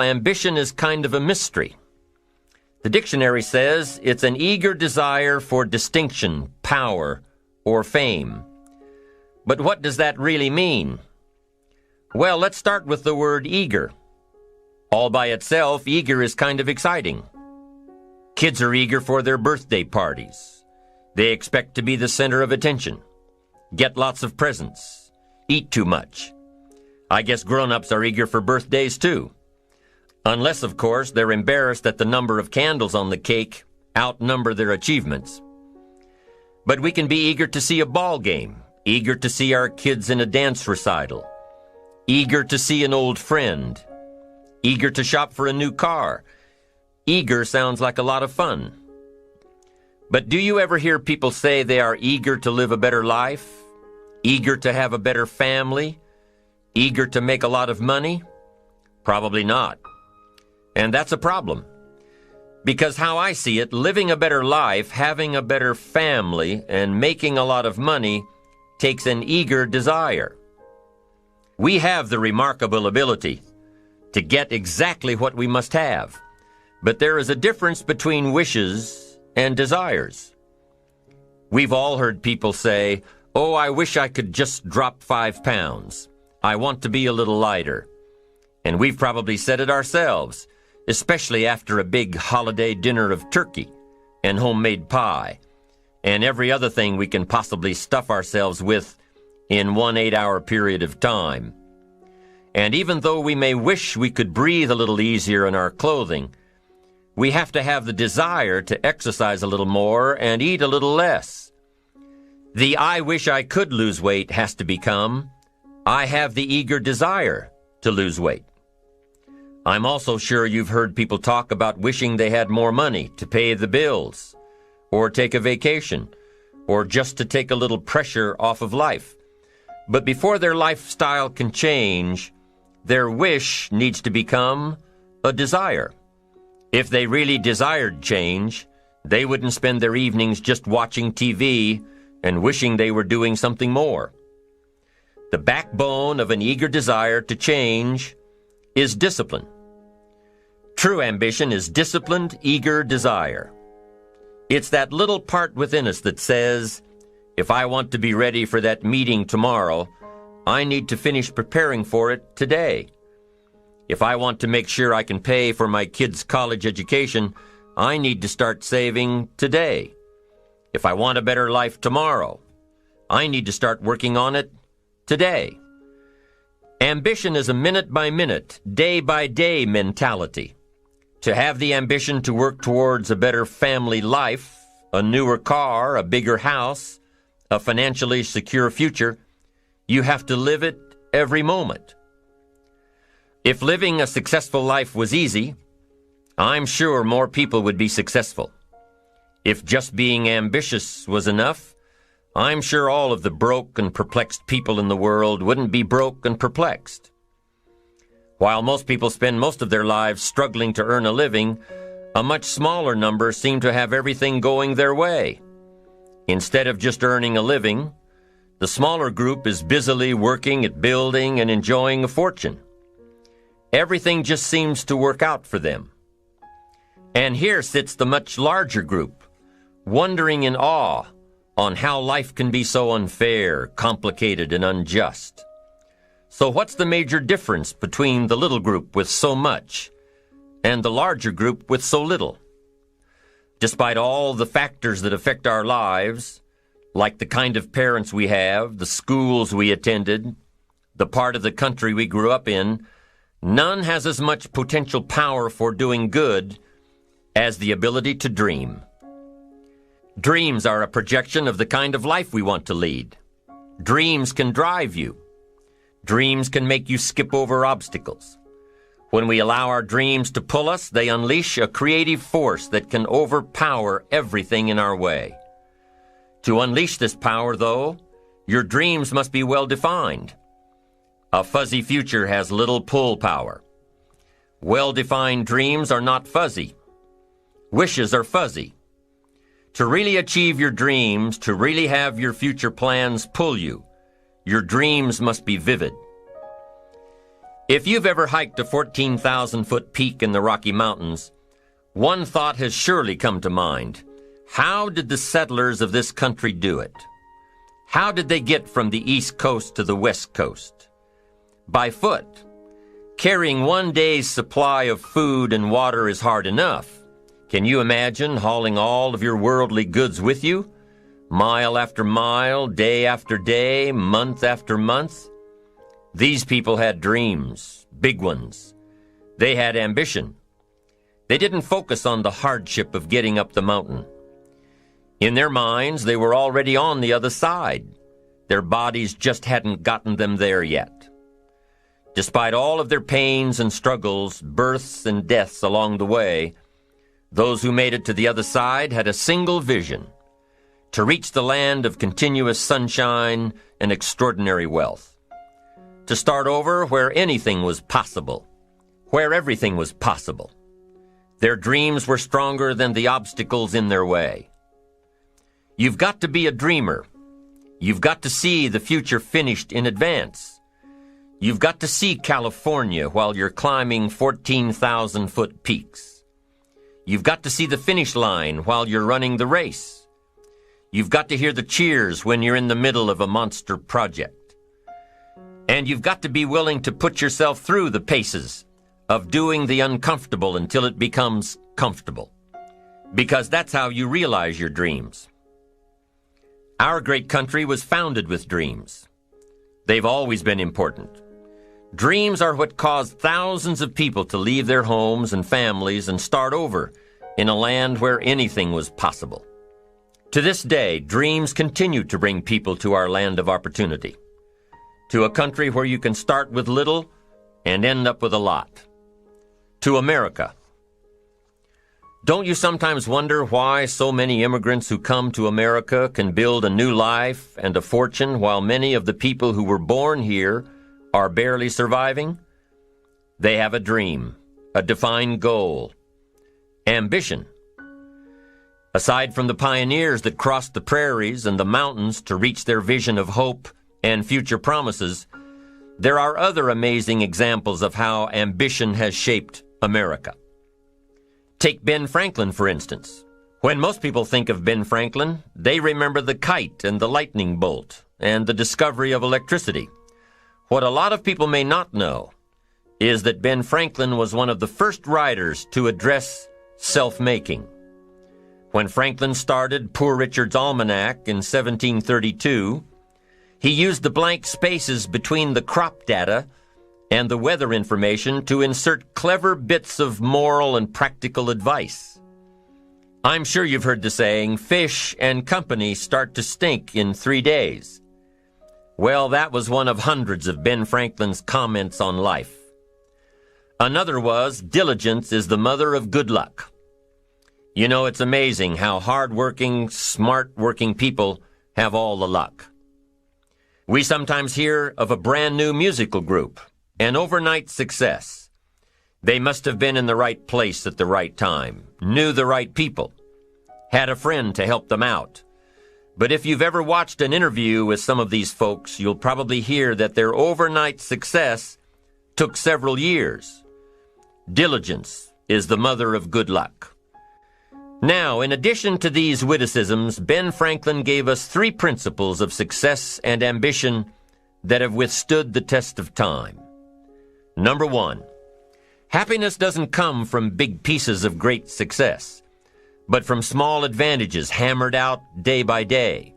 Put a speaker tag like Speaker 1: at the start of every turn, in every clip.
Speaker 1: Ambition is kind of a mystery. The dictionary says it's an eager desire for distinction, power, or fame. But what does that really mean? Well, let's start with the word eager. All by itself, eager is kind of exciting. Kids are eager for their birthday parties. They expect to be the center of attention, get lots of presents, eat too much. I guess grown-ups are eager for birthdays too. Unless, of course, they're embarrassed that the number of candles on the cake outnumber their achievements. But we can be eager to see a ball game, eager to see our kids in a dance recital, eager to see an old friend, eager to shop for a new car. Eager sounds like a lot of fun. But do you ever hear people say they are eager to live a better life, eager to have a better family, eager to make a lot of money? Probably not. And that's a problem. Because how I see it, living a better life, having a better family, and making a lot of money takes an eager desire. We have the remarkable ability to get exactly what we must have. But there is a difference between wishes and desires. We've all heard people say, "Oh, I wish I could just drop 5 pounds. I want to be a little lighter." And we've probably said it ourselves, especially after a big holiday dinner of turkey and homemade pie and every other thing we can possibly stuff ourselves with in one 8-hour period of time. And even though we may wish we could breathe a little easier in our clothing, we have to have the desire to exercise a little more and eat a little less. The "I wish I could lose weight" has to become, "I have the eager desire to lose weight." I'm also sure you've heard people talk about wishing they had more money to pay the bills, or take a vacation, or just to take a little pressure off of life. But before their lifestyle can change, their wish needs to become a desire. If they really desired change, they wouldn't spend their evenings just watching TV and wishing they were doing something more. The backbone of an eager desire to change is discipline. True ambition is disciplined, eager desire. It's that little part within us that says, if I want to be ready for that meeting tomorrow, I need to finish preparing for it today. If I want to make sure I can pay for my kids' college education, I need to start saving today. If I want a better life tomorrow, I need to start working on it today. Ambition is a minute-by-minute, day-by-day mentality. To have the ambition to work towards a better family life, a newer car, a bigger house, a financially secure future, you have to live it every moment. If living a successful life was easy, I'm sure more people would be successful. If just being ambitious was enough, I'm sure all of the broke and perplexed people in the world wouldn't be broke and perplexed. While most people spend most of their lives struggling to earn a living, a much smaller number seem to have everything going their way. Instead of just earning a living, the smaller group is busily working at building and enjoying a fortune. Everything just seems to work out for them. And here sits the much larger group, wondering in awe on how life can be so unfair, complicated, and unjust. So what's the major difference between the little group with so much and the larger group with so little? Despite all the factors that affect our lives, like the kind of parents we have, the schools we attended, the part of the country we grew up in, none has as much potential power for doing good as the ability to dream. Dreams are a projection of the kind of life we want to lead. Dreams can drive you. Dreams can make you skip over obstacles. When we allow our dreams to pull us, they unleash a creative force that can overpower everything in our way. To unleash this power, though, your dreams must be well defined. A fuzzy future has little pull power. Well-defined dreams are not fuzzy. Wishes are fuzzy. To really achieve your dreams, to really have your future plans pull you, your dreams must be vivid. If you've ever hiked a 14,000-foot peak in the Rocky Mountains, one thought has surely come to mind. How did the settlers of this country do it? How did they get from the East Coast to the West Coast? By foot. Carrying one day's supply of food and water is hard enough. Can you imagine hauling all of your worldly goods with you? Mile after mile, day after day, month after month? These people had dreams, big ones. They had ambition. They didn't focus on the hardship of getting up the mountain. In their minds, they were already on the other side. Their bodies just hadn't gotten them there yet. Despite all of their pains and struggles, births and deaths along the way, those who made it to the other side had a single vision: to reach the land of continuous sunshine and extraordinary wealth. To start over where anything was possible, where everything was possible. Their dreams were stronger than the obstacles in their way. You've got to be a dreamer. You've got to see the future finished in advance. You've got to see California while you're climbing 14,000-foot peaks. You've got to see the finish line while you're running the race. You've got to hear the cheers when you're in the middle of a monster project. And you've got to be willing to put yourself through the paces of doing the uncomfortable until it becomes comfortable. Because that's how you realize your dreams. Our great country was founded with dreams. They've always been important. Dreams are what caused thousands of people to leave their homes and families and start over in a land where anything was possible. To this day, dreams continue to bring people to our land of opportunity, to a country where you can start with little and end up with a lot, to America. Don't you sometimes wonder why so many immigrants who come to America can build a new life and a fortune while many of the people who were born here are barely surviving? They have a dream, a defined goal, ambition. Aside from the pioneers that crossed the prairies and the mountains to reach their vision of hope and future promises, there are other amazing examples of how ambition has shaped America. Take Ben Franklin, for instance. When most people think of Ben Franklin, they remember the kite and the lightning bolt and the discovery of electricity. What a lot of people may not know is that Ben Franklin was one of the first writers to address self-making. When Franklin started Poor Richard's Almanac in 1732, he used the blank spaces between the crop data and the weather information to insert clever bits of moral and practical advice. I'm sure you've heard the saying, fish and company start to stink in 3 days. Well, that was one of hundreds of Ben Franklin's comments on life. Another was, diligence is the mother of good luck. You know, it's amazing how hard-working, smart-working people have all the luck. We sometimes hear of a brand-new musical group, an overnight success. They must have been in the right place at the right time, knew the right people, had a friend to help them out. But if you've ever watched an interview with some of these folks, you'll probably hear that their overnight success took several years. Diligence is the mother of good luck. Now, in addition to these witticisms, Ben Franklin gave us 3 principles of success and ambition that have withstood the test of time. Number 1, happiness doesn't come from big pieces of great success, but from small advantages hammered out day by day.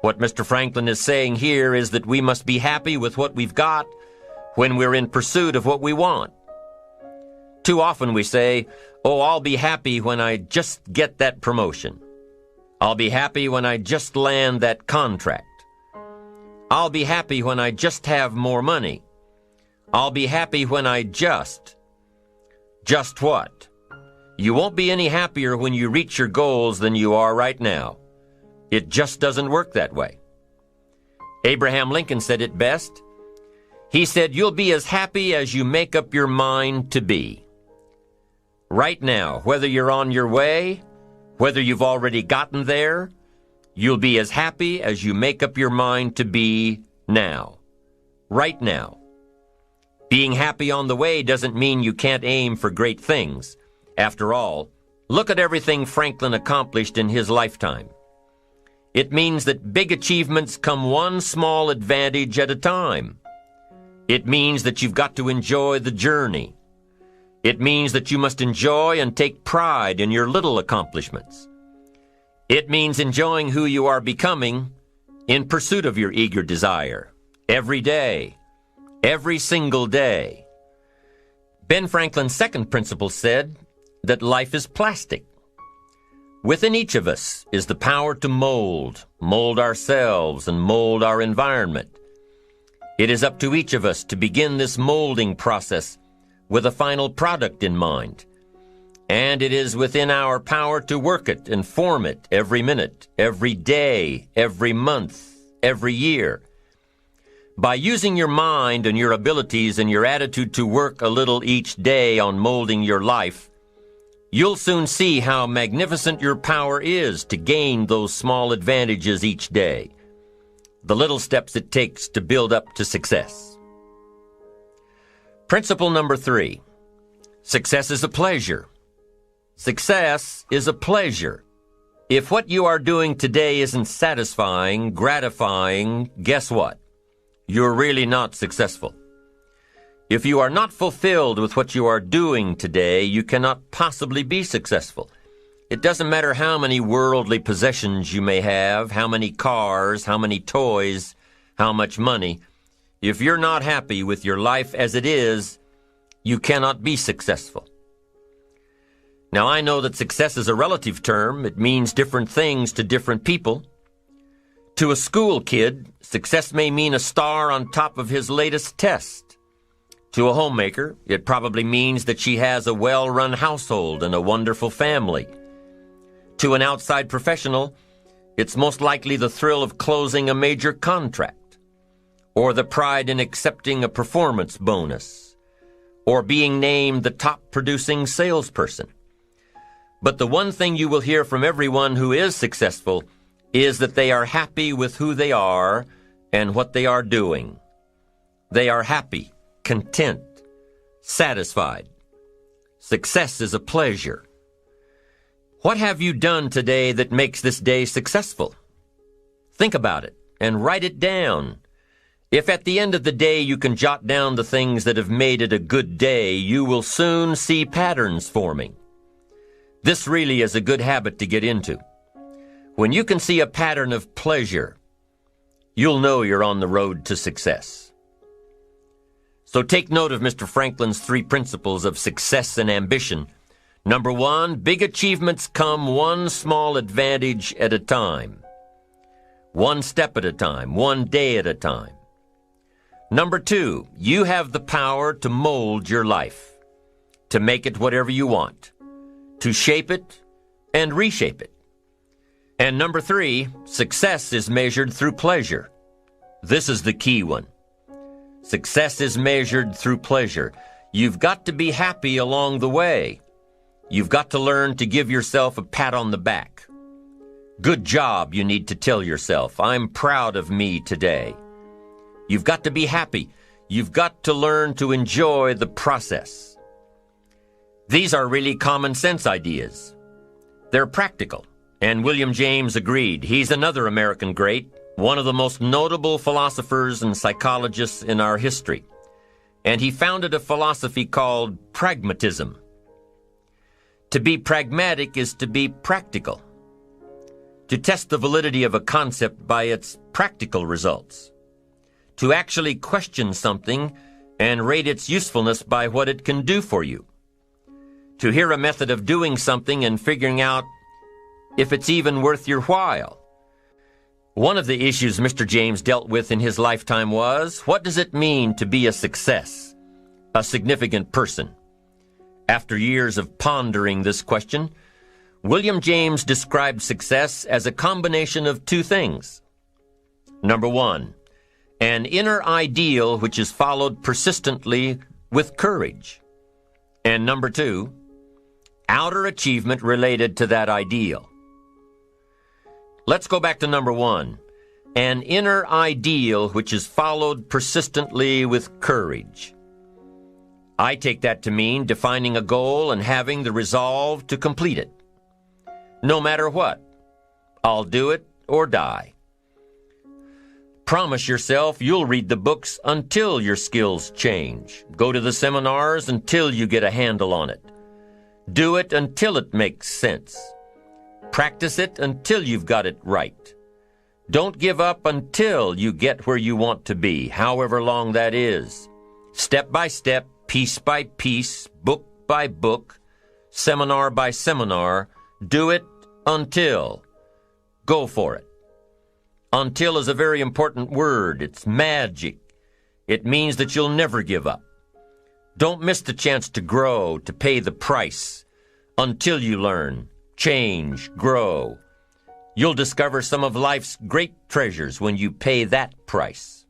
Speaker 1: What Mr. Franklin is saying here is that we must be happy with what we've got when we're in pursuit of what we want. Too often we say, oh, I'll be happy when I just get that promotion. I'll be happy when I just land that contract. I'll be happy when I just have more money. I'll be happy when I just what? You won't be any happier when you reach your goals than you are right now. It just doesn't work that way. Abraham Lincoln said it best. He said, you'll be as happy as you make up your mind to be. Right now, whether you're on your way, whether you've already gotten there, you'll be as happy as you make up your mind to be now. Right now. Being happy on the way doesn't mean you can't aim for great things. After all, look at everything Franklin accomplished in his lifetime. It means that big achievements come one small advantage at a time. It means that you've got to enjoy the journey. It means that you must enjoy and take pride in your little accomplishments. It means enjoying who you are becoming in pursuit of your eager desire, every day, every single day. Ben Franklin's second principle said that life is plastic. Within each of us is the power to mold ourselves and mold our environment. It is up to each of us to begin this molding process with a final product in mind. And it is within our power to work it and form it every minute, every day, every month, every year. By using your mind and your abilities and your attitude to work a little each day on molding your life, you'll soon see how magnificent your power is to gain those small advantages each day, the little steps it takes to build up to success. Principle number 3, success is a pleasure. Success is a pleasure. If what you are doing today isn't satisfying, gratifying, guess what? You're really not successful. If you are not fulfilled with what you are doing today, you cannot possibly be successful. It doesn't matter how many worldly possessions you may have, how many cars, how many toys, how much money. If you're not happy with your life as it is, you cannot be successful. Now, I know that success is a relative term. It means different things to different people. To a school kid, success may mean a star on top of his latest test. To a homemaker, it probably means that she has a well-run household and a wonderful family. To an outside professional, it's most likely the thrill of closing a major contract, or the pride in accepting a performance bonus, or being named the top-producing salesperson. But the one thing you will hear from everyone who is successful is that they are happy with who they are and what they are doing. They are happy, content, satisfied. Success is a pleasure. What have you done today that makes this day successful? Think about it and write it down. If at the end of the day you can jot down the things that have made it a good day, you will soon see patterns forming. This really is a good habit to get into. When you can see a pattern of pleasure, you'll know you're on the road to success. So take note of Mr. Franklin's 3 principles of success and ambition. Number 1, big achievements come one small advantage at a time. One step at a time, one day at a time. Number 2, you have the power to mold your life, to make it whatever you want, to shape it and reshape it. And number 3, success is measured through pleasure. This is the key one. Success is measured through pleasure. You've got to be happy along the way. You've got to learn to give yourself a pat on the back. Good job, you need to tell yourself. I'm proud of me today. You've got to be happy. You've got to learn to enjoy the process. These are really common sense ideas. They're practical, and William James agreed. He's another American great, one of the most notable philosophers and psychologists in our history. And he founded a philosophy called pragmatism. To be pragmatic is to be practical, to test the validity of a concept by its practical results, to actually question something and rate its usefulness by what it can do for you, to hear a method of doing something and figuring out if it's even worth your while. One of the issues Mr. James dealt with in his lifetime was, what does it mean to be a success, a significant person? After years of pondering this question, William James described success as a combination of 2 things. Number 1, an inner ideal which is followed persistently with courage. And number 2, outer achievement related to that ideal. Let's go back to number 1. An inner ideal which is followed persistently with courage. I take that to mean defining a goal and having the resolve to complete it. No matter what, I'll do it or die. Promise yourself you'll read the books until your skills change. Go to the seminars until you get a handle on it. Do it until it makes sense. Practice it until you've got it right. Don't give up until you get where you want to be, however long that is. Step by step, piece by piece, book by book, seminar by seminar, do it until. Go for it. Until is a very important word. It's magic. It means that you'll never give up. Don't miss the chance to grow, to pay the price. Until you learn, change, grow. You'll discover some of life's great treasures when you pay that price.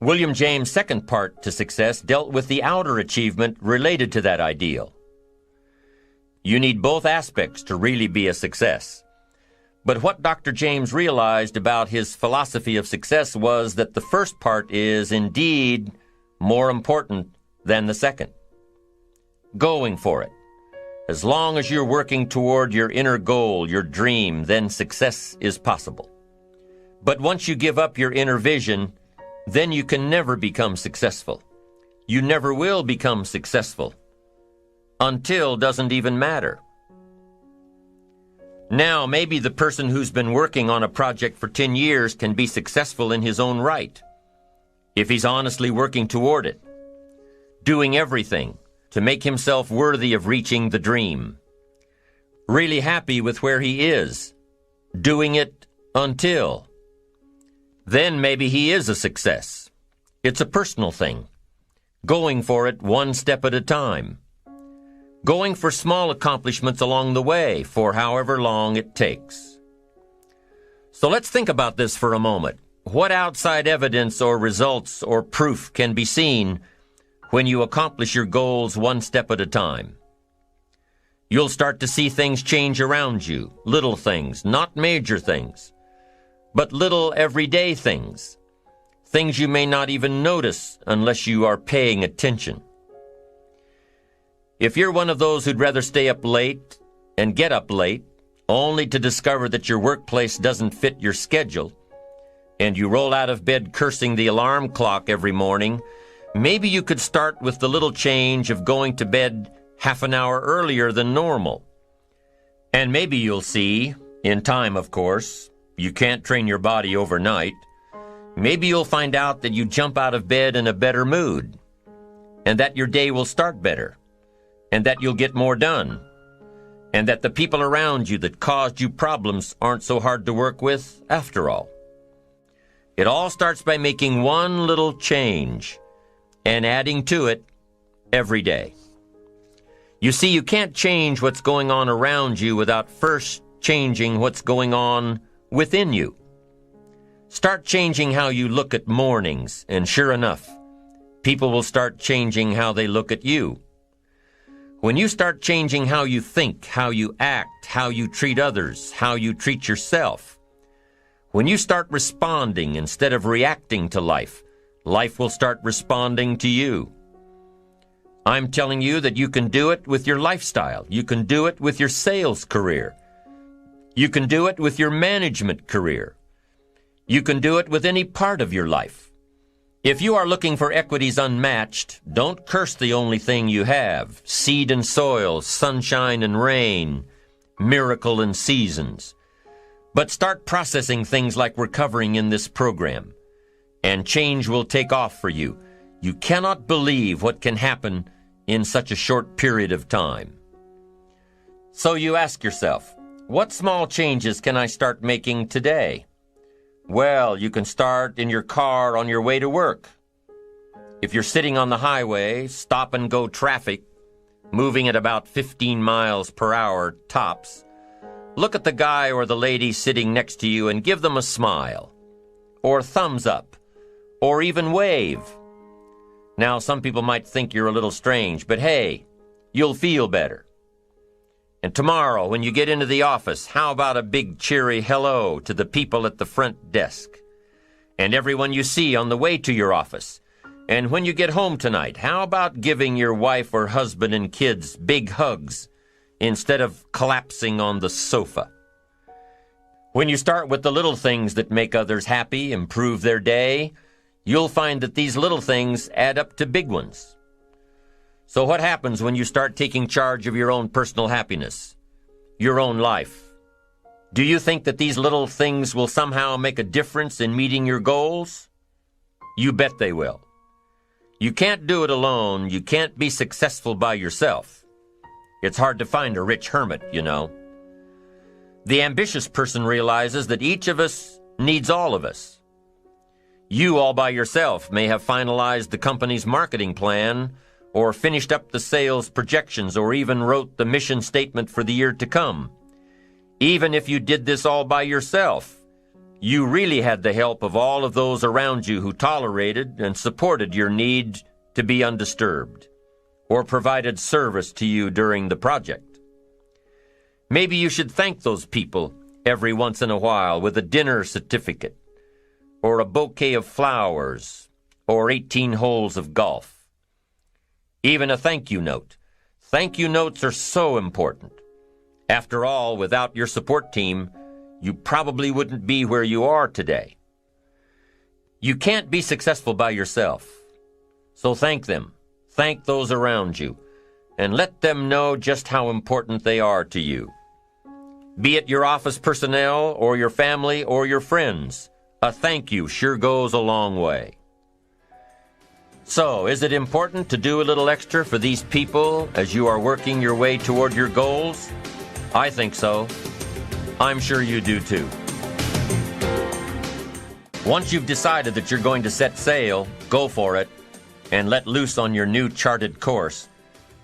Speaker 1: William James' second part to success dealt with the outer achievement related to that ideal. You need both aspects to really be a success. But what Dr. James realized about his philosophy of success was that the first part is indeed more important than the second. Going for it. As long as you're working toward your inner goal, your dream, then success is possible. But once you give up your inner vision, then you can never become successful. You never will become successful. Until doesn't even matter. Now, maybe the person who's been working on a project for 10 years can be successful in his own right, if he's honestly working toward it, doing everything to make himself worthy of reaching the dream, really happy with where he is, doing it until. Then maybe he is a success. It's a personal thing, going for it one step at a time. Going for small accomplishments along the way for however long it takes. So let's think about this for a moment. What outside evidence or results or proof can be seen when you accomplish your goals one step at a time? You'll start to see things change around you, little things, not major things, but little everyday things, things you may not even notice unless you are paying attention. If you're one of those who'd rather stay up late and get up late, only to discover that your workplace doesn't fit your schedule, and you roll out of bed cursing the alarm clock every morning, maybe you could start with the little change of going to bed half an hour earlier than normal. And maybe you'll see, in time of course, you can't train your body overnight, maybe you'll find out that you jump out of bed in a better mood, and that your day will start better, and that you'll get more done, and that the people around you that caused you problems aren't so hard to work with after all. It all starts by making one little change and adding to it every day. You see, you can't change what's going on around you without first changing what's going on within you. Start changing how you look at mornings, and sure enough, people will start changing how they look at you. When you start changing how you think, how you act, how you treat others, how you treat yourself, when you start responding instead of reacting to life, life will start responding to you. I'm telling you that you can do it with your lifestyle. You can do it with your sales career. You can do it with your management career. You can do it with any part of your life. If you are looking for equities unmatched, don't curse the only thing you have, seed and soil, sunshine and rain, miracle and seasons. But start processing things like we're covering in this program, and change will take off for you. You cannot believe what can happen in such a short period of time. So you ask yourself, what small changes can I start making today? Well, you can start in your car on your way to work. If you're sitting on the highway, stop-and-go traffic, moving at about 15 miles per hour tops, look at the guy or the lady sitting next to you and give them a smile, or thumbs up, or even wave. Now, some people might think you're a little strange, but hey, you'll feel better. And tomorrow, when you get into the office, how about a big cheery hello to the people at the front desk? And everyone you see on the way to your office. And when you get home tonight, how about giving your wife or husband and kids big hugs instead of collapsing on the sofa? When you start with the little things that make others happy, improve their day, you'll find that these little things add up to big ones. So what happens when you start taking charge of your own personal happiness, your own life? Do you think that these little things will somehow make a difference in meeting your goals? You bet they will. You can't do it alone. You can't be successful by yourself. It's hard to find a rich hermit, you know. The ambitious person realizes that each of us needs all of us. You all by yourself may have finalized the company's marketing plan, or finished up the sales projections, or even wrote the mission statement for the year to come. Even if you did this all by yourself, you really had the help of all of those around you who tolerated and supported your need to be undisturbed, or provided service to you during the project. Maybe you should thank those people every once in a while with a dinner certificate, or a bouquet of flowers, or 18 holes of golf. Even a thank you note. Thank you notes are so important. After all, without your support team, you probably wouldn't be where you are today. You can't be successful by yourself. So thank them. Thank those around you. And let them know just how important they are to you. Be it your office personnel or your family or your friends, a thank you sure goes a long way. So, is it important to do a little extra for these people as you are working your way toward your goals? I think so. I'm sure you do too. Once you've decided that you're going to set sail, go for it, and let loose on your new charted course,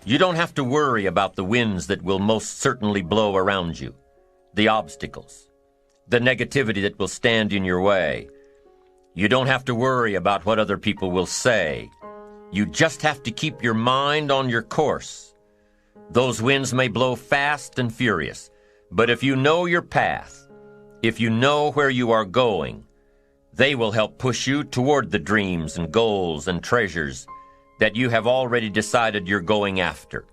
Speaker 1: you don't have to worry about the winds that will most certainly blow around you, the obstacles, the negativity that will stand in your way. You don't have to worry about what other people will say. You just have to keep your mind on your course. Those winds may blow fast and furious, but if you know your path, if you know where you are going, they will help push you toward the dreams and goals and treasures that you have already decided you're going after.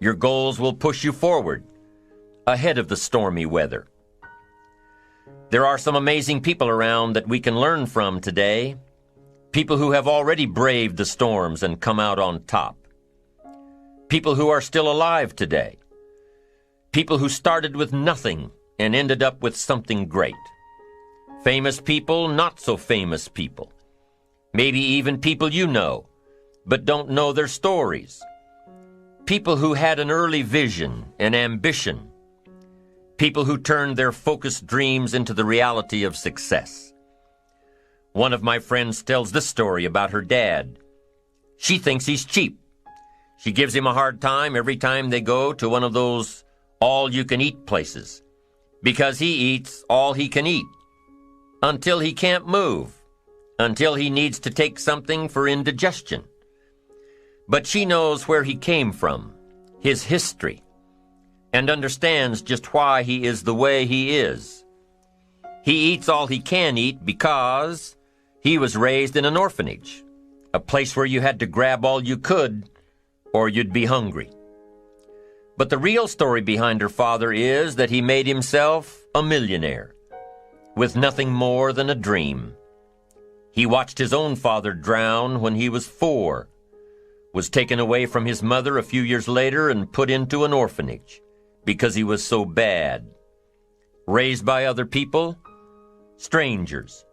Speaker 1: Your goals will push you forward, ahead of the stormy weather. There are some amazing people around that we can learn from today, people who have already braved the storms and come out on top, people who are still alive today, people who started with nothing and ended up with something great, famous people, not so famous people, maybe even people you know, but don't know their stories, people who had an early vision and ambition, people who turned their focused dreams into the reality of success. One of my friends tells this story about her dad. She thinks he's cheap. She gives him a hard time every time they go to one of those all-you-can-eat places, because he eats all he can eat, until he can't move, until he needs to take something for indigestion. But she knows where he came from, his history, and understands just why he is the way he is. He eats all he can eat because he was raised in an orphanage, a place where you had to grab all you could or you'd be hungry. But the real story behind her father is that he made himself a millionaire with nothing more than a dream. He watched his own father drown when he was 4, was taken away from his mother a few years later and put into an orphanage because he was so bad. Raised by other people, strangers.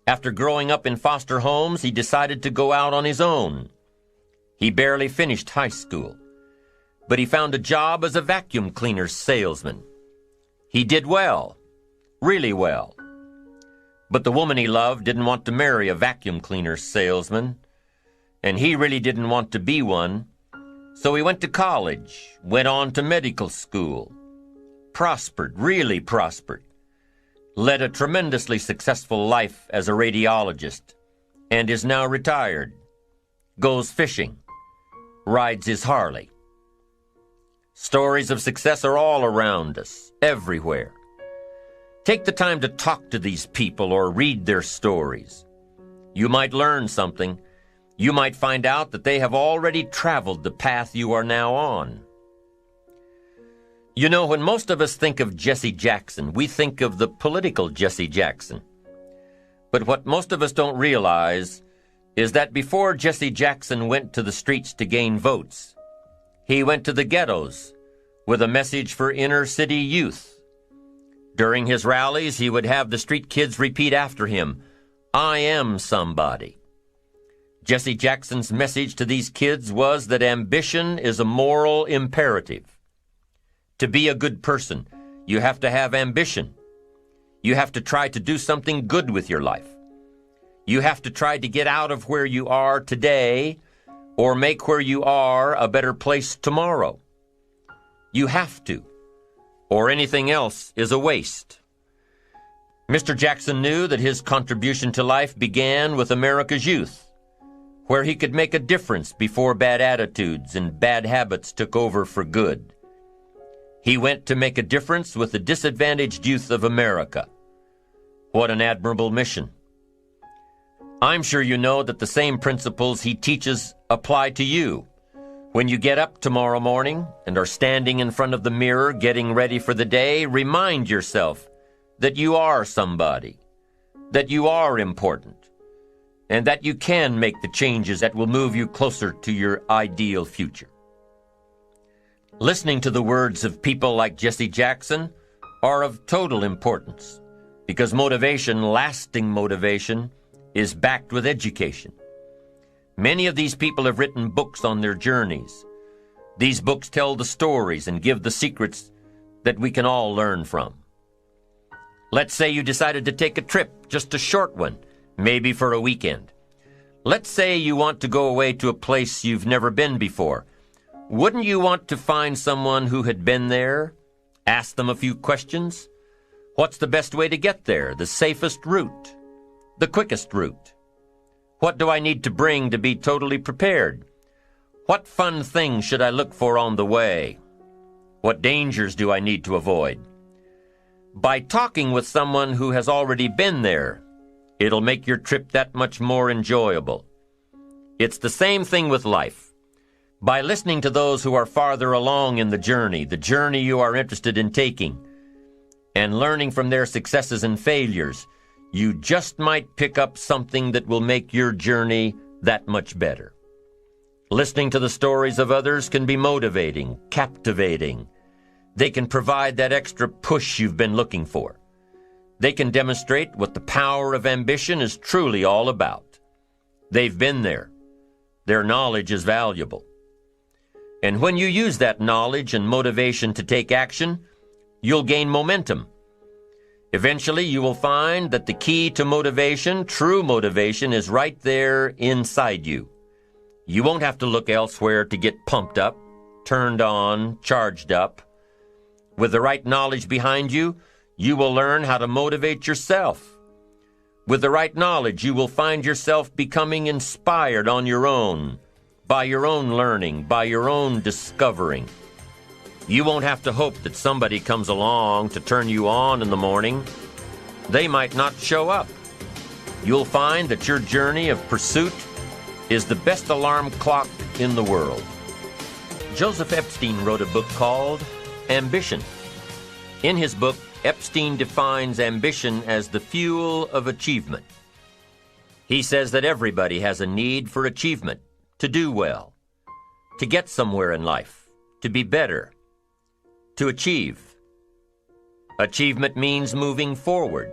Speaker 1: After growing up in foster homes, he decided to go out on his own. He barely finished high school, but he found a job as a vacuum cleaner salesman. He did well, really well. But the woman he loved didn't want to marry a vacuum cleaner salesman, and he really didn't want to be one. So he went to college, went on to medical school, prospered, really prospered, led a tremendously successful life as a radiologist, and is now retired, goes fishing, rides his Harley. Stories of success are all around us, everywhere. Take the time to talk to these people or read their stories. You might learn something. You might find out that they have already traveled the path you are now on. You know, when most of us think of Jesse Jackson, we think of the political Jesse Jackson. But what most of us don't realize is that before Jesse Jackson went to the streets to gain votes, he went to the ghettos with a message for inner city youth. During his rallies, he would have the street kids repeat after him, "I am somebody." Jesse Jackson's message to these kids was that ambition is a moral imperative. To be a good person, you have to have ambition. You have to try to do something good with your life. You have to try to get out of where you are today or make where you are a better place tomorrow. You have to, or anything else is a waste. Mr. Jackson knew that his contribution to life began with America's youth, where he could make a difference before bad attitudes and bad habits took over for good. He went to make a difference with the disadvantaged youth of America. What an admirable mission. I'm sure you know that the same principles he teaches apply to you. When you get up tomorrow morning and are standing in front of the mirror getting ready for the day, remind yourself that you are somebody, that you are important, and that you can make the changes that will move you closer to your ideal future. Listening to the words of people like Jesse Jackson are of total importance because motivation, lasting motivation, is backed with education. Many of these people have written books on their journeys. These books tell the stories and give the secrets that we can all learn from. Let's say you decided to take a trip, just a short one, maybe for a weekend. Let's say you want to go away to a place you've never been before. Wouldn't you want to find someone who had been there? Ask them a few questions? What's the best way to get there? The safest route? The quickest route? What do I need to bring to be totally prepared? What fun things should I look for on the way? What dangers do I need to avoid? By talking with someone who has already been there, it'll make your trip that much more enjoyable. It's the same thing with life. By listening to those who are farther along in the journey you are interested in taking, and learning from their successes and failures, you just might pick up something that will make your journey that much better. Listening to the stories of others can be motivating, captivating. They can provide that extra push you've been looking for. They can demonstrate what the power of ambition is truly all about. They've been there. Their knowledge is valuable. And when you use that knowledge and motivation to take action, you'll gain momentum. Eventually, you will find that the key to motivation, true motivation, is right there inside you. You won't have to look elsewhere to get pumped up, turned on, charged up. With the right knowledge behind you, you will learn how to motivate yourself. With the right knowledge, you will find yourself becoming inspired on your own, by your own learning, by your own discovering. You won't have to hope that somebody comes along to turn you on in the morning. They might not show up. You'll find that your journey of pursuit is the best alarm clock in the world. Joseph Epstein wrote a book called Ambition. In his book, Epstein defines ambition as the fuel of achievement. He says that everybody has a need for achievement, to do well, to get somewhere in life, to be better, to achieve. Achievement means moving forward.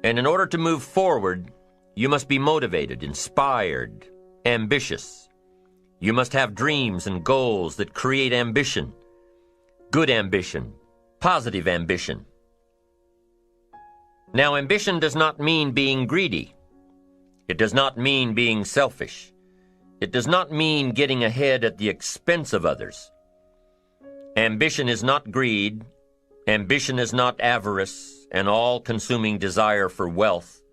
Speaker 1: And in order to move forward, you must be motivated, inspired, ambitious. You must have dreams and goals that create ambition, good ambition, positive ambition. Now, ambition does not mean being greedy. It does not mean being selfish. It does not mean getting ahead at the expense of others. Ambition is not greed. Ambition is not avarice, an all-consuming desire for wealth.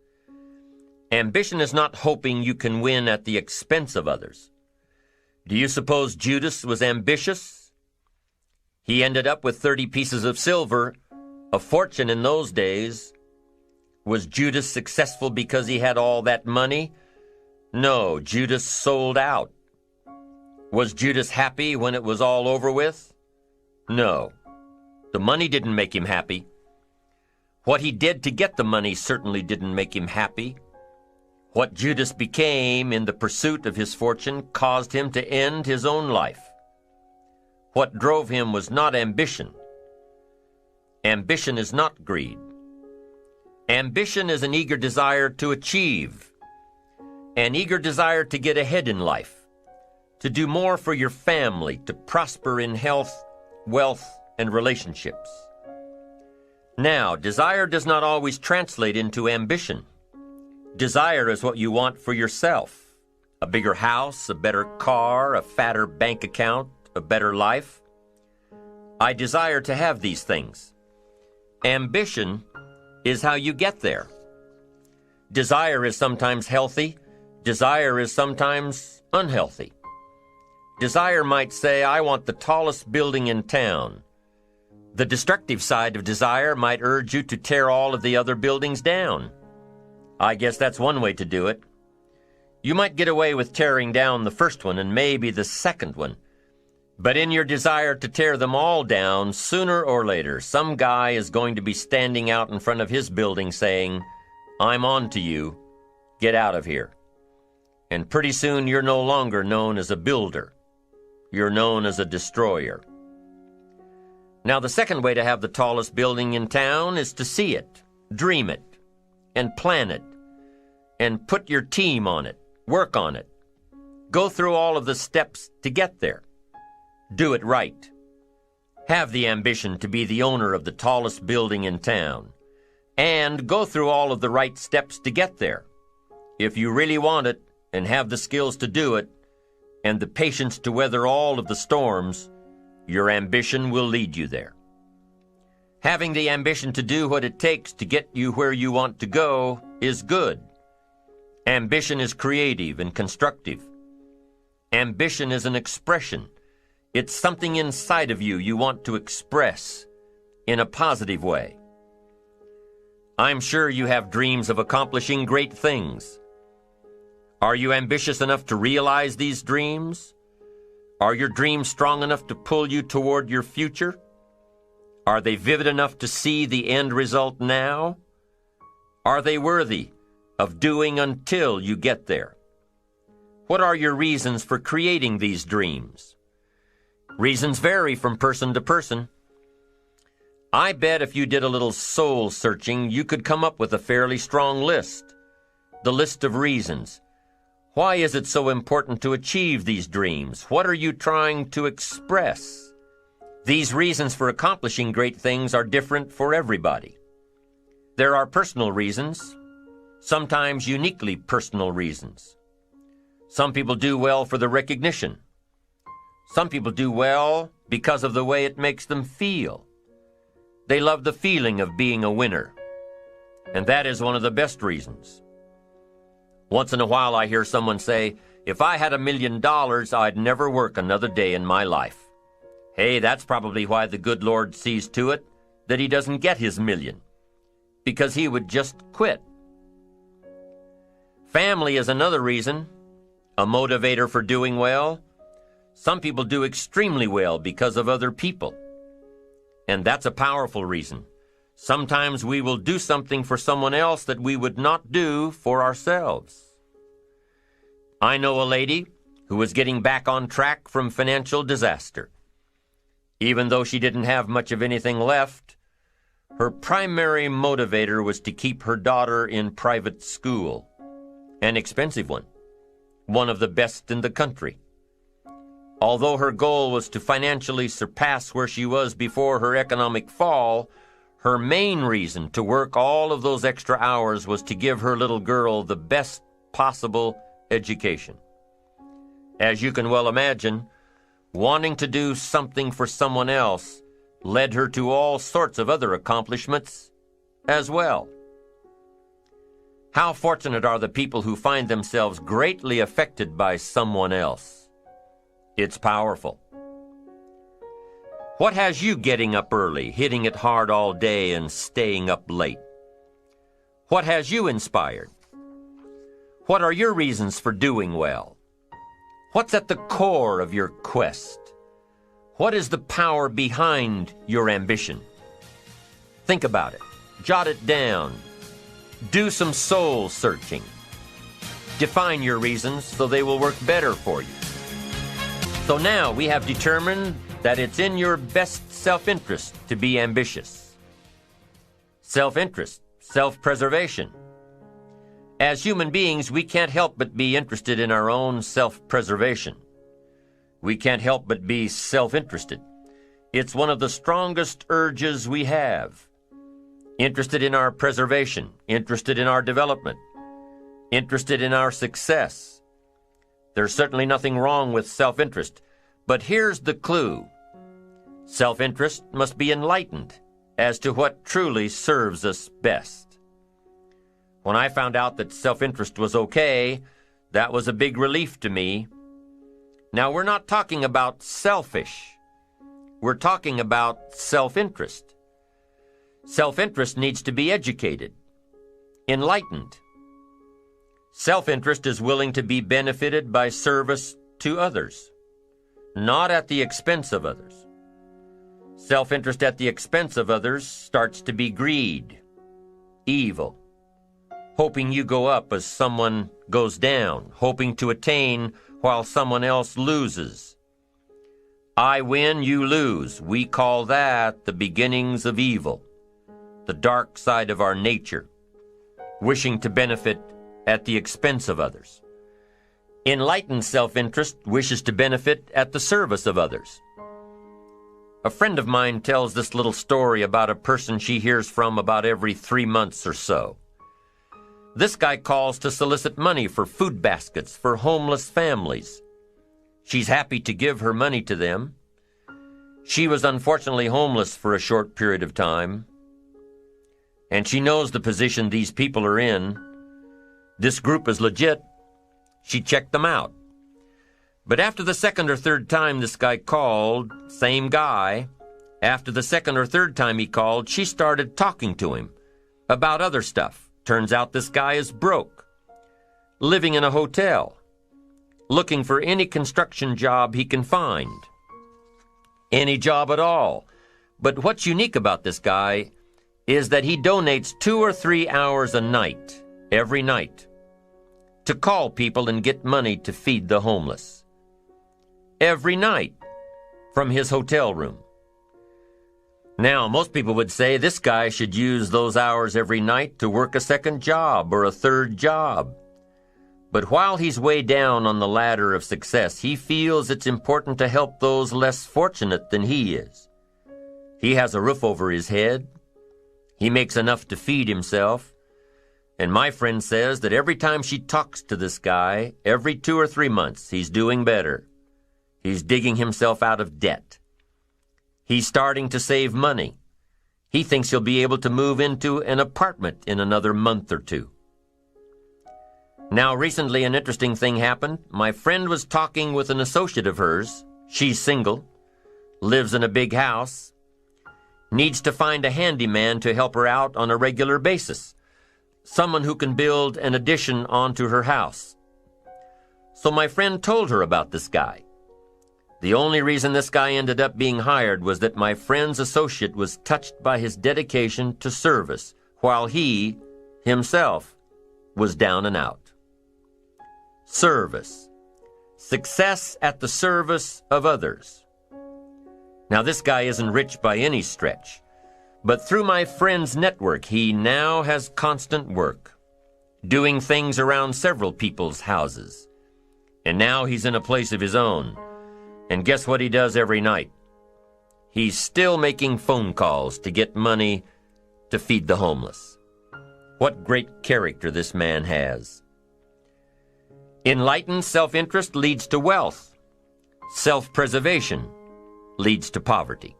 Speaker 1: Ambition is not hoping you can win at the expense of others. Do you suppose Judas was ambitious? He ended up with 30 pieces of silver, a fortune in those days. Was Judas successful because he had all that money? No, Judas sold out. Was Judas happy when it was all over with? No. The money didn't make him happy. What he did to get the money certainly didn't make him happy. What Judas became in the pursuit of his fortune caused him to end his own life. What drove him was not ambition. Ambition is not greed. Ambition is an eager desire to achieve, an eager desire to get ahead in life, to do more for your family, to prosper in health, wealth, and relationships. Now, desire does not always translate into ambition. Desire is what you want for yourself. A bigger house, a better car, a fatter bank account, a better life. I desire to have these things. Ambition is how you get there. Desire is sometimes healthy. Desire is sometimes unhealthy. Desire might say, I want the tallest building in town. The destructive side of desire might urge you to tear all of the other buildings down. I guess that's one way to do it. You might get away with tearing down the first one and maybe the second one. But in your desire to tear them all down, sooner or later, some guy is going to be standing out in front of his building saying, I'm on to you. Get out of here. And pretty soon you're no longer known as a builder. You're known as a destroyer. Now, the second way to have the tallest building in town is to see it, dream it, and plan it, and put your team on it, work on it. Go through all of the steps to get there. Do it right. Have the ambition to be the owner of the tallest building in town, and go through all of the right steps to get there. If you really want it, and have the skills to do it, and the patience to weather all of the storms, your ambition will lead you there. Having the ambition to do what it takes to get you where you want to go is good. Ambition is creative and constructive. Ambition is an expression. It's something inside of you want to express in a positive way. I'm sure you have dreams of accomplishing great things. Are you ambitious enough to realize these dreams? Are your dreams strong enough to pull you toward your future? Are they vivid enough to see the end result now? Are they worthy of doing until you get there? What are your reasons for creating these dreams? Reasons vary from person to person. I bet if you did a little soul searching, you could come up with a fairly strong list. The list of reasons. Why is it so important to achieve these dreams? What are you trying to express? These reasons for accomplishing great things are different for everybody. There are personal reasons, sometimes uniquely personal reasons. Some people do well for the recognition. Some people do well because of the way it makes them feel. They love the feeling of being a winner, and that is one of the best reasons. Once in a while I hear someone say, if I had $1 million, I'd never work another day in my life. Hey, that's probably why the good Lord sees to it that he doesn't get his million, because he would just quit. Family is another reason, a motivator for doing well. Some people do extremely well because of other people, and that's a powerful reason. Sometimes we will do something for someone else that we would not do for ourselves. I know a lady who was getting back on track from financial disaster. Even though she didn't have much of anything left, her primary motivator was to keep her daughter in private school, an expensive one of the best in the country. Although her goal was to financially surpass where she was before her economic fall, her main reason to work all of those extra hours was to give her little girl the best possible education. As you can well imagine, wanting to do something for someone else led her to all sorts of other accomplishments as well. How fortunate are the people who find themselves greatly affected by someone else. It's powerful. What has you getting up early, hitting it hard all day, and staying up late? What has you inspired? What are your reasons for doing well? What's at the core of your quest? What is the power behind your ambition? Think about it. Jot it down. Do some soul searching. Define your reasons so they will work better for you. So now we have determined that it's in your best self-interest to be ambitious. Self-interest, self-preservation. As human beings, we can't help but be interested in our own self-preservation. We can't help but be self-interested. It's one of the strongest urges we have. Interested in our preservation, interested in our development, interested in our success. There's certainly nothing wrong with self-interest, but here's the clue. Self-interest must be enlightened as to what truly serves us best. When I found out that self-interest was okay, that was a big relief to me. Now, we're not talking about selfish. We're talking about self-interest. Self-interest needs to be educated, enlightened. Self-interest is willing to be benefited by service to others, not at the expense of others. Self-interest at the expense of others starts to be greed, evil, hoping you go up as someone goes down, hoping to attain while someone else loses. I win, you lose. We call that the beginnings of evil, the dark side of our nature, wishing to benefit at the expense of others. Enlightened self-interest wishes to benefit at the service of others. A friend of mine tells this little story about a person she hears from about every 3 months or so. This guy calls to solicit money for food baskets for homeless families. She's happy to give her money to them. She was unfortunately homeless for a short period of time, and she knows the position these people are in. This group is legit. She checked them out. But after the second or third time this guy called, same guy, after the second or third time he called, she started talking to him about other stuff. Turns out this guy is broke, living in a hotel, looking for any construction job he can find. Any job at all. But what's unique about this guy is that he donates 2 or 3 hours a night, every night, to call people and get money to feed the homeless. Every night, from his hotel room. Now, most people would say this guy should use those hours every night to work a second job or a third job. But while he's way down on the ladder of success, he feels it's important to help those less fortunate than he is. He has a roof over his head. He makes enough to feed himself. And my friend says that every time she talks to this guy, every 2 or 3 months, he's doing better. He's digging himself out of debt. He's starting to save money. He thinks he'll be able to move into an apartment in another month or 2. Now, recently an interesting thing happened. My friend was talking with an associate of hers. She's single, lives in a big house, needs to find a handyman to help her out on a regular basis, someone who can build an addition onto her house. So my friend told her about this guy. The only reason this guy ended up being hired was that my friend's associate was touched by his dedication to service, while he, himself, was down and out. Service. Success at the service of others. Now, this guy isn't rich by any stretch, but through my friend's network, he now has constant work, doing things around several people's houses. And now he's in a place of his own. And guess what he does every night? He's still making phone calls to get money to feed the homeless. What great character this man has. Enlightened self-interest leads to wealth. Self-preservation leads to poverty.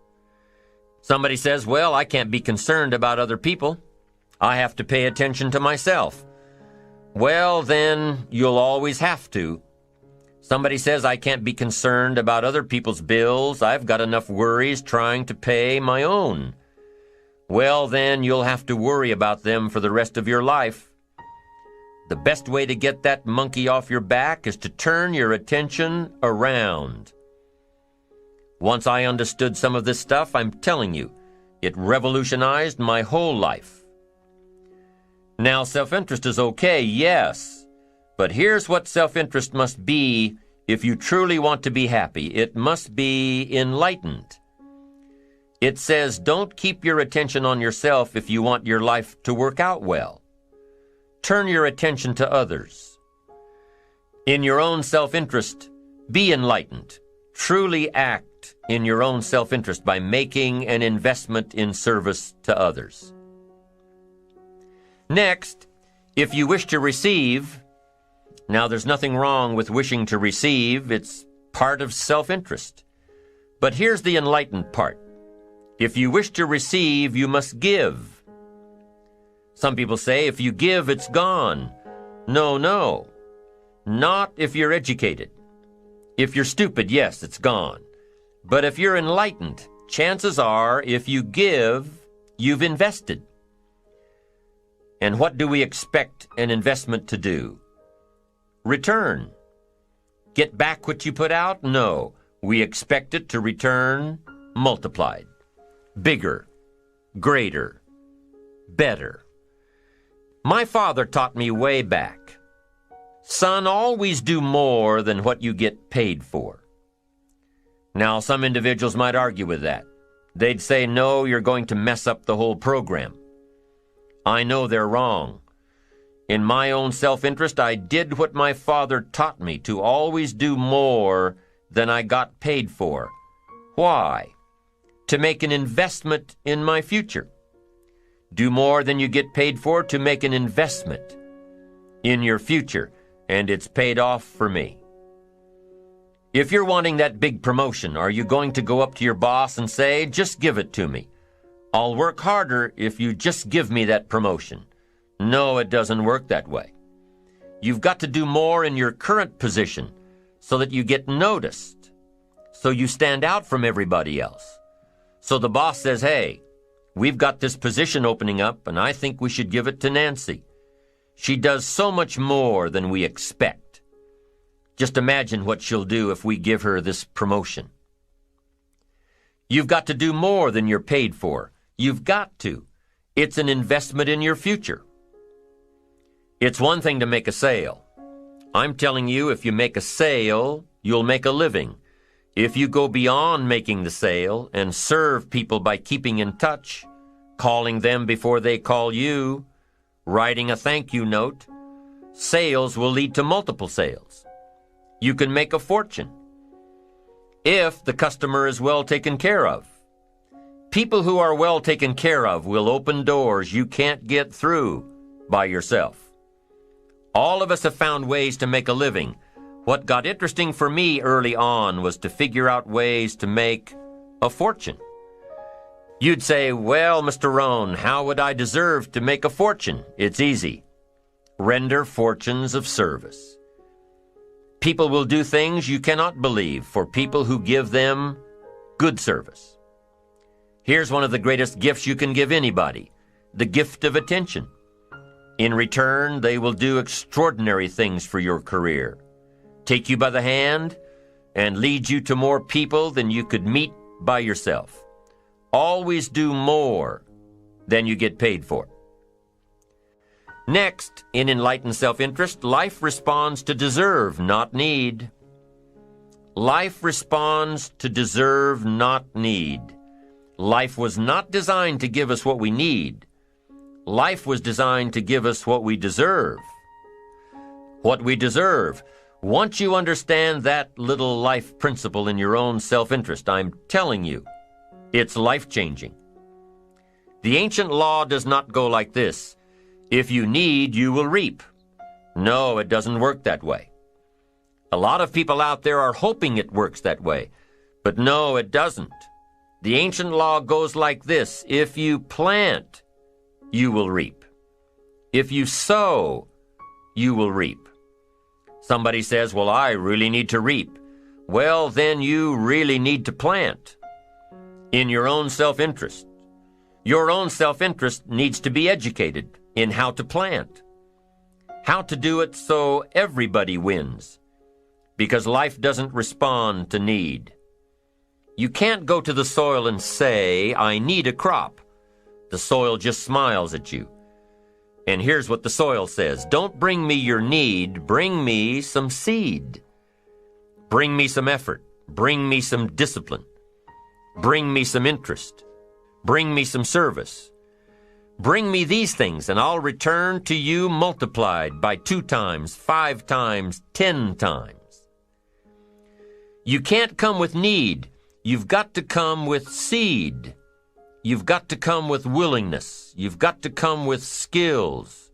Speaker 1: Somebody says, well, I can't be concerned about other people. I have to pay attention to myself. Well, then you'll always have to. Somebody says I can't be concerned about other people's bills. I've got enough worries trying to pay my own. Well, then you'll have to worry about them for the rest of your life. the best way to get that monkey off your back is to turn your attention around. Once I understood some of this stuff, I'm telling you, it revolutionized my whole life. Now, self-interest is okay, yes, but here's what self-interest must be if you truly want to be happy. It must be enlightened. It says, don't keep your attention on yourself if you want your life to work out well. Turn your attention to others. In your own self-interest, be enlightened. Truly act in your own self-interest by making an investment in service to others. Next, if you wish to receive, now there's nothing wrong with wishing to receive. It's part of self-interest. But here's the enlightened part. If you wish to receive, you must give. Some people say, if you give, it's gone. No. Not if you're educated. If you're stupid, yes, it's gone. But if you're enlightened, chances are, if you give, you've invested. And what do we expect an investment to do? Return. Get back what you put out? No. We expect it to return multiplied. Bigger, greater, better. My father taught me way back, son, always do more than what you get paid for. Now, some individuals might argue with that. They'd say, no, you're going to mess up the whole program. I know they're wrong. In my own self-interest, I did what my father taught me, to always do more than I got paid for. Why? To make an investment in my future. Do more than you get paid for to make an investment in your future, and it's paid off for me. If you're wanting that big promotion, are you going to go up to your boss and say, just give it to me? I'll work harder if you just give me that promotion. No, it doesn't work that way. You've got to do more in your current position so that you get noticed, so you stand out from everybody else. So the boss says, hey, we've got this position opening up, and I think we should give it to Nancy. She does so much more than we expect. Just imagine what she'll do if we give her this promotion. You've got to do more than you're paid for. You've got to. It's an investment in your future. It's one thing to make a sale. I'm telling you, if you make a sale, you'll make a living. If you go beyond making the sale and serve people by keeping in touch, calling them before they call you, writing a thank you note, sales will lead to multiple sales. You can make a fortune if the customer is well taken care of. People who are well taken care of will open doors you can't get through by yourself. All of us have found ways to make a living. What got interesting for me early on was to figure out ways to make a fortune. You'd say, well, Mr. Rohn, how would I deserve to make a fortune? It's easy. Render fortunes of service. People will do things you cannot believe for people who give them good service. Here's one of the greatest gifts you can give anybody, the gift of attention. In return, they will do extraordinary things for your career. Take you by the hand and lead you to more people than you could meet by yourself. Always do more than you get paid for. Next, in enlightened self-interest, life responds to deserve, not need. Life responds to deserve, not need. Life was not designed to give us what we need. Life was designed to give us what we deserve. What we deserve. Once you understand that little life principle in your own self-interest, I'm telling you, it's life-changing. The ancient law does not go like this. If you need, you will reap. No, it doesn't work that way. A lot of people out there are hoping it works that way, but no, it doesn't. The ancient law goes like this. If you plant, you will reap. If you sow, you will reap. Somebody says, well, I really need to reap. Well, then you really need to plant in your own self-interest. Your own self-interest needs to be educated in how to plant. how to do it so everybody wins, because life doesn't respond to need. You can't go to the soil and say, I need a crop. The soil just smiles at you. And here's what the soil says: don't bring me your need, bring me some seed. Bring me some effort. Bring me some discipline. Bring me some interest. Bring me some service. Bring me these things, and I'll return to you multiplied by 2 times, 5 times, 10 times. You can't come with need. You've got to come with seed. You've got to come with willingness. You've got to come with skills.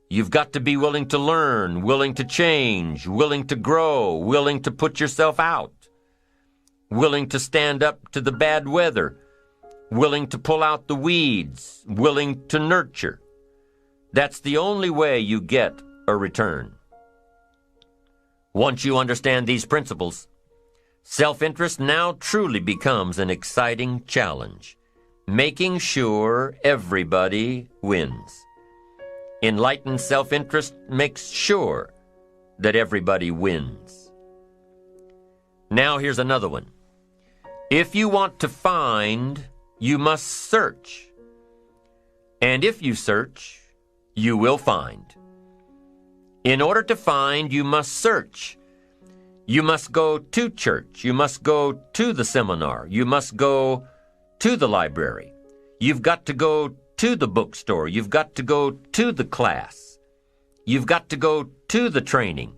Speaker 1: You've got to be willing to learn, willing to change, willing to grow, willing to put yourself out, willing to stand up to the bad weather, willing to pull out the weeds, willing to nurture. That's the only way you get a return. Once you understand these principles, self-interest now truly becomes an exciting challenge, making sure everybody wins. Enlightened self-interest makes sure that everybody wins. Now here's another one. If you want to find, you must search. And if you search, you will find. In order to find, you must search. You must go to church. You must go to the seminar. You must go to the library. You've got to go to the bookstore. You've got to go to the class. You've got to go to the training.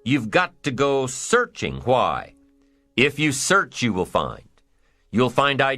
Speaker 1: You've got to go searching. Why? If you search, you will find. You'll find ideas.